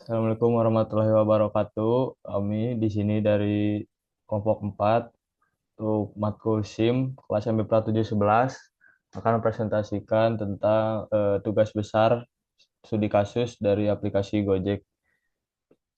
Assalamualaikum warahmatullahi wabarakatuh. Kami di sini dari kelompok 4 untuk matkul SIM kelas MPPRA 711 akan mempresentasikan tentang tugas besar studi kasus dari aplikasi Gojek.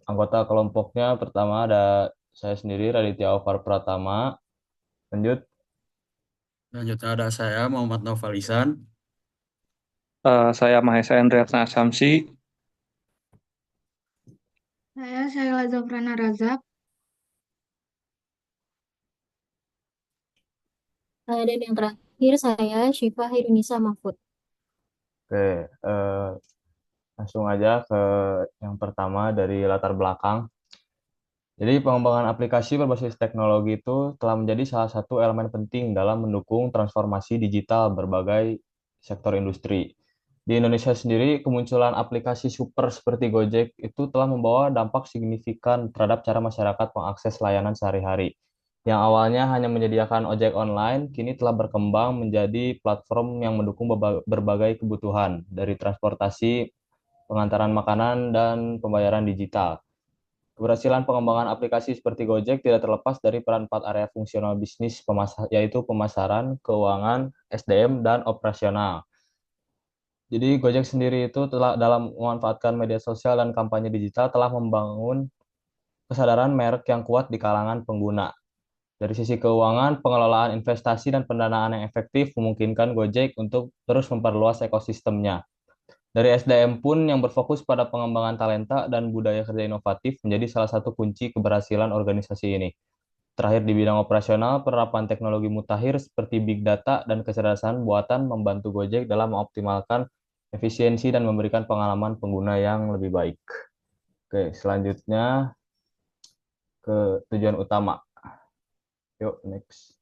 Anggota kelompoknya pertama ada saya sendiri Raditya Alvar Pratama. Lanjut. Selanjutnya ada saya Muhammad Novalisan. Saya Mahesa Endriatsna Samsi. Saya Syaila Zafrana Razak. Dan yang terakhir saya Syifa Hirunisa Mahfud. Oke, langsung aja ke yang pertama dari latar belakang. Jadi pengembangan aplikasi berbasis teknologi itu telah menjadi salah satu elemen penting dalam mendukung transformasi digital berbagai sektor industri. Di Indonesia sendiri, kemunculan aplikasi super seperti Gojek itu telah membawa dampak signifikan terhadap cara masyarakat mengakses layanan sehari-hari. Yang awalnya hanya menyediakan ojek online, kini telah berkembang menjadi platform yang mendukung berbagai kebutuhan, dari transportasi, pengantaran makanan, dan pembayaran digital. Keberhasilan pengembangan aplikasi seperti Gojek tidak terlepas dari peran empat area fungsional bisnis, yaitu pemasaran, keuangan, SDM, dan operasional. Jadi Gojek sendiri itu telah dalam memanfaatkan media sosial dan kampanye digital telah membangun kesadaran merek yang kuat di kalangan pengguna. Dari sisi keuangan, pengelolaan investasi dan pendanaan yang efektif memungkinkan Gojek untuk terus memperluas ekosistemnya. Dari SDM pun yang berfokus pada pengembangan talenta dan budaya kerja inovatif menjadi salah satu kunci keberhasilan organisasi ini. Terakhir di bidang operasional, penerapan teknologi mutakhir seperti big data dan kecerdasan buatan membantu Gojek dalam mengoptimalkan efisiensi dan memberikan pengalaman pengguna yang lebih baik. Oke, selanjutnya ke tujuan utama. Yuk, next.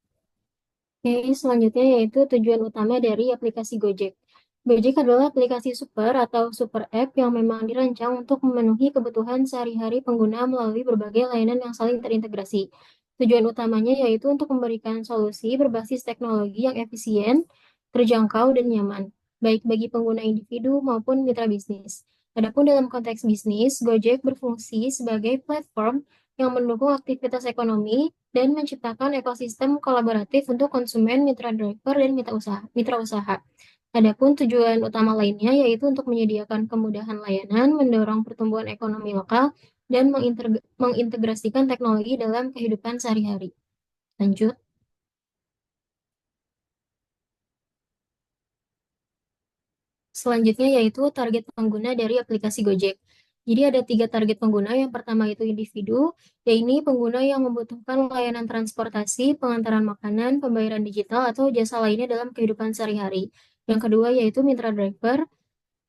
Oke, selanjutnya yaitu tujuan utama dari aplikasi Gojek. Gojek adalah aplikasi super atau super app yang memang dirancang untuk memenuhi kebutuhan sehari-hari pengguna melalui berbagai layanan yang saling terintegrasi. Tujuan utamanya yaitu untuk memberikan solusi berbasis teknologi yang efisien, terjangkau, dan nyaman, baik bagi pengguna individu maupun mitra bisnis. Adapun dalam konteks bisnis, Gojek berfungsi sebagai platform yang mendukung aktivitas ekonomi dan menciptakan ekosistem kolaboratif untuk konsumen, mitra driver, dan mitra usaha. Adapun tujuan utama lainnya yaitu untuk menyediakan kemudahan layanan, mendorong pertumbuhan ekonomi lokal, dan mengintegrasikan teknologi dalam kehidupan sehari-hari. Lanjut. Selanjutnya yaitu target pengguna dari aplikasi Gojek. Jadi ada 3 target pengguna. Yang pertama itu individu, yaitu pengguna yang membutuhkan layanan transportasi, pengantaran makanan, pembayaran digital, atau jasa lainnya dalam kehidupan sehari-hari. Yang kedua yaitu mitra driver,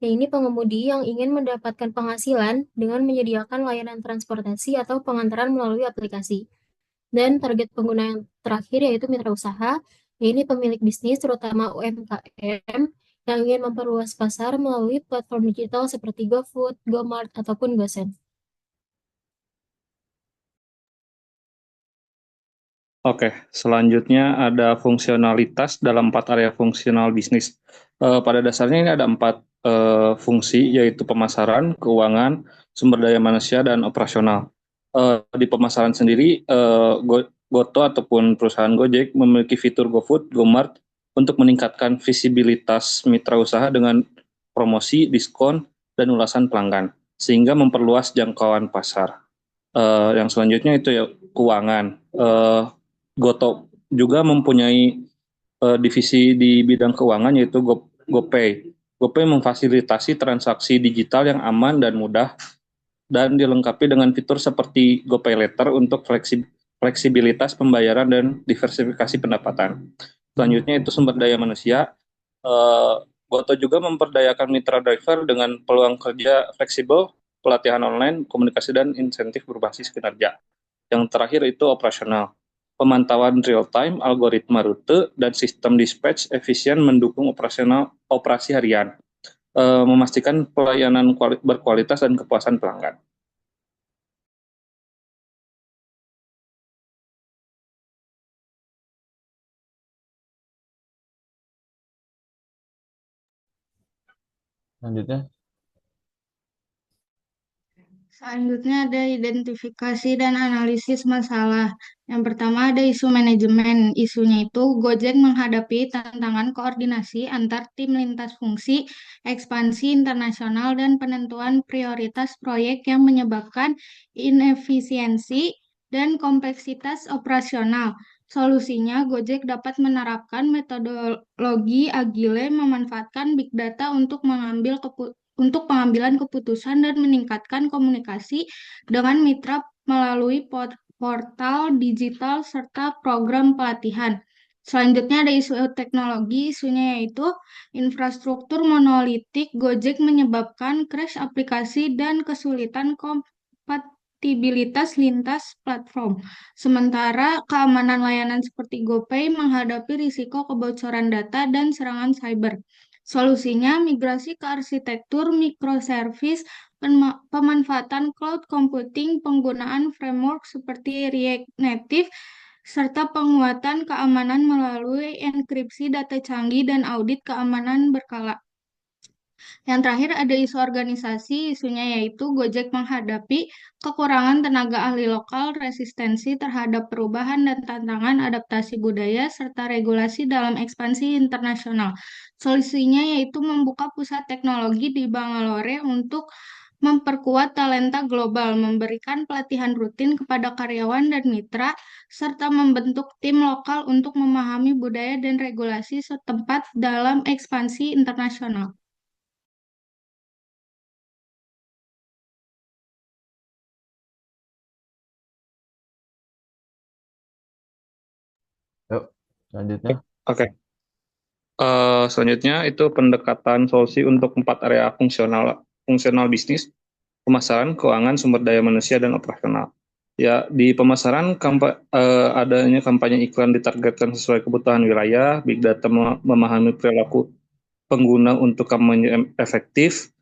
yaitu pengemudi yang ingin mendapatkan penghasilan dengan menyediakan layanan transportasi atau pengantaran melalui aplikasi. Dan target pengguna yang terakhir yaitu mitra usaha, yaitu pemilik bisnis terutama UMKM yang ingin memperluas pasar melalui platform digital seperti GoFood, GoMart, ataupun GoSend. Oke, selanjutnya ada fungsionalitas dalam 4 area fungsional bisnis. Pada dasarnya ini ada 4 fungsi, yaitu pemasaran, keuangan, sumber daya manusia, dan operasional. Di pemasaran sendiri, Goto ataupun perusahaan Gojek memiliki fitur GoFood, GoMart untuk meningkatkan visibilitas mitra usaha dengan promosi, diskon, dan ulasan pelanggan, sehingga memperluas jangkauan pasar. Yang selanjutnya itu ya keuangan. Goto juga mempunyai divisi di bidang keuangan yaitu GoPay. GoPay memfasilitasi transaksi digital yang aman dan mudah dan dilengkapi dengan fitur seperti GoPay Later untuk fleksibilitas pembayaran dan diversifikasi pendapatan. Selanjutnya itu sumber daya manusia. Eh, Goto juga memperdayakan mitra driver dengan peluang kerja fleksibel, pelatihan online, komunikasi, dan insentif berbasis kinerja. Yang terakhir itu operasional. Pemantauan real-time, algoritma rute, dan sistem dispatch efisien mendukung operasi harian, memastikan pelayanan berkualitas dan kepuasan pelanggan. Selanjutnya, Selanjutnya ada identifikasi dan analisis masalah. Yang pertama ada isu manajemen. Isunya itu Gojek menghadapi tantangan koordinasi antar tim lintas fungsi, ekspansi internasional, dan penentuan prioritas proyek yang menyebabkan inefisiensi dan kompleksitas operasional. Solusinya, Gojek dapat menerapkan metodologi agile, memanfaatkan big data untuk pengambilan keputusan dan meningkatkan komunikasi dengan mitra melalui portal digital serta program pelatihan. Selanjutnya ada isu teknologi, isunya yaitu infrastruktur monolitik Gojek menyebabkan crash aplikasi dan kesulitan kompatibilitas lintas platform. Sementara keamanan layanan seperti GoPay menghadapi risiko kebocoran data dan serangan cyber. Solusinya migrasi ke arsitektur microservice, pemanfaatan cloud computing, penggunaan framework seperti React Native, serta penguatan keamanan melalui enkripsi data canggih dan audit keamanan berkala. Yang terakhir ada isu organisasi, isunya yaitu Gojek menghadapi kekurangan tenaga ahli lokal, resistensi terhadap perubahan dan tantangan adaptasi budaya, serta regulasi dalam ekspansi internasional. Solusinya yaitu membuka pusat teknologi di Bangalore untuk memperkuat talenta global, memberikan pelatihan rutin kepada karyawan dan mitra, serta membentuk tim lokal untuk memahami budaya dan regulasi setempat dalam ekspansi internasional. Yuk, selanjutnya. Oke. Selanjutnya itu pendekatan solusi untuk 4 area fungsional bisnis, pemasaran, keuangan, sumber daya manusia, dan operasional. Ya, di pemasaran adanya kampanye iklan ditargetkan sesuai kebutuhan wilayah, big data memahami perilaku pengguna untuk kampanye efektif,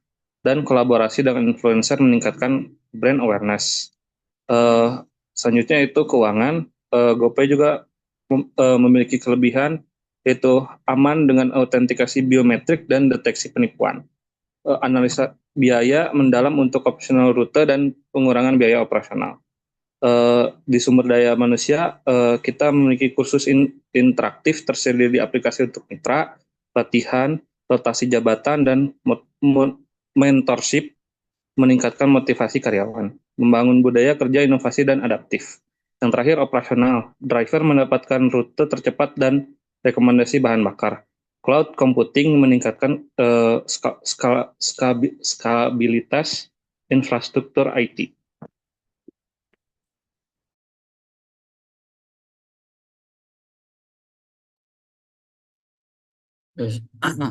dan kolaborasi dengan influencer meningkatkan brand awareness. Selanjutnya itu keuangan. GoPay juga memiliki kelebihan yaitu aman dengan autentikasi biometrik dan deteksi penipuan. Analisa biaya mendalam untuk opsional rute dan pengurangan biaya operasional. Di sumber daya manusia, kita memiliki kursus interaktif tersedia di aplikasi untuk mitra, pelatihan, rotasi jabatan, dan mentorship meningkatkan motivasi karyawan, membangun budaya kerja inovasi dan adaptif. Yang terakhir operasional, driver mendapatkan rute tercepat dan rekomendasi bahan bakar. Cloud computing meningkatkan skabilitas infrastruktur IT.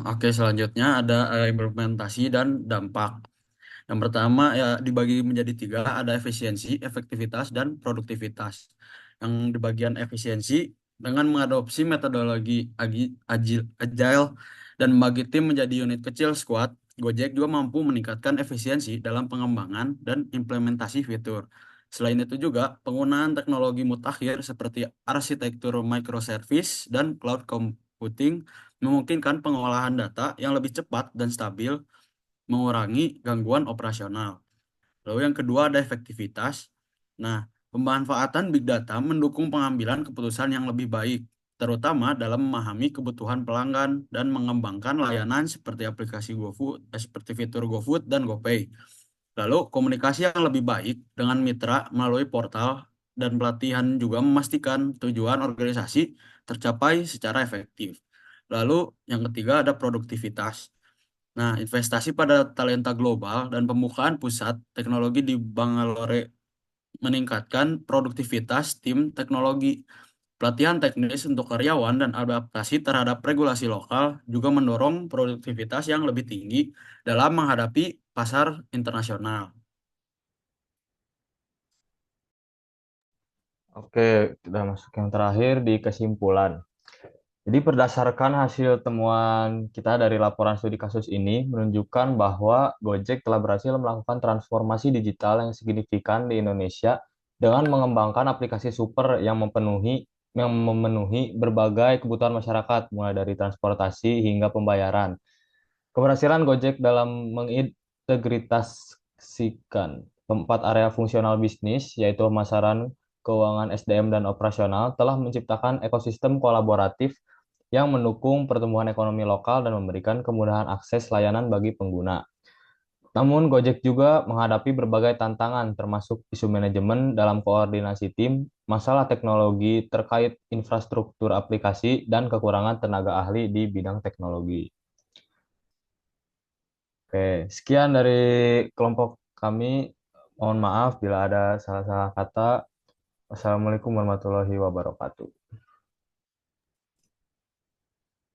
Oke, selanjutnya ada implementasi dan dampak. Yang pertama ya dibagi menjadi tiga, ada efisiensi, efektivitas, dan produktivitas. Yang di bagian efisiensi dengan mengadopsi metodologi agile dan membagi tim menjadi unit kecil squad, Gojek juga mampu meningkatkan efisiensi dalam pengembangan dan implementasi fitur. Selain itu juga penggunaan teknologi mutakhir seperti arsitektur microservice dan cloud computing memungkinkan pengolahan data yang lebih cepat dan stabil, mengurangi gangguan operasional. Lalu yang kedua ada efektivitas. Nah, pemanfaatan big data mendukung pengambilan keputusan yang lebih baik, terutama dalam memahami kebutuhan pelanggan dan mengembangkan layanan seperti aplikasi GoFood, seperti fitur GoFood dan GoPay. Lalu komunikasi yang lebih baik dengan mitra melalui portal dan pelatihan juga memastikan tujuan organisasi tercapai secara efektif. Lalu yang ketiga ada produktivitas. Nah, investasi pada talenta global dan pembukaan pusat teknologi di Bangalore meningkatkan produktivitas tim teknologi. Pelatihan teknis untuk karyawan dan adaptasi terhadap regulasi lokal juga mendorong produktivitas yang lebih tinggi dalam menghadapi pasar internasional. Oke, kita masuk yang terakhir di kesimpulan. Jadi berdasarkan hasil temuan kita dari laporan studi kasus ini menunjukkan bahwa Gojek telah berhasil melakukan transformasi digital yang signifikan di Indonesia dengan mengembangkan aplikasi super yang memenuhi berbagai kebutuhan masyarakat mulai dari transportasi hingga pembayaran. Keberhasilan Gojek dalam mengintegrasikan Keempat area fungsional bisnis, yaitu pemasaran, keuangan, SDM, dan operasional, telah menciptakan ekosistem kolaboratif yang mendukung pertumbuhan ekonomi lokal dan memberikan kemudahan akses layanan bagi pengguna. Namun, Gojek juga menghadapi berbagai tantangan, termasuk isu manajemen dalam koordinasi tim, masalah teknologi terkait infrastruktur aplikasi, dan kekurangan tenaga ahli di bidang teknologi. Oke, sekian dari kelompok kami. Mohon maaf bila ada salah-salah kata. Wassalamualaikum warahmatullahi wabarakatuh.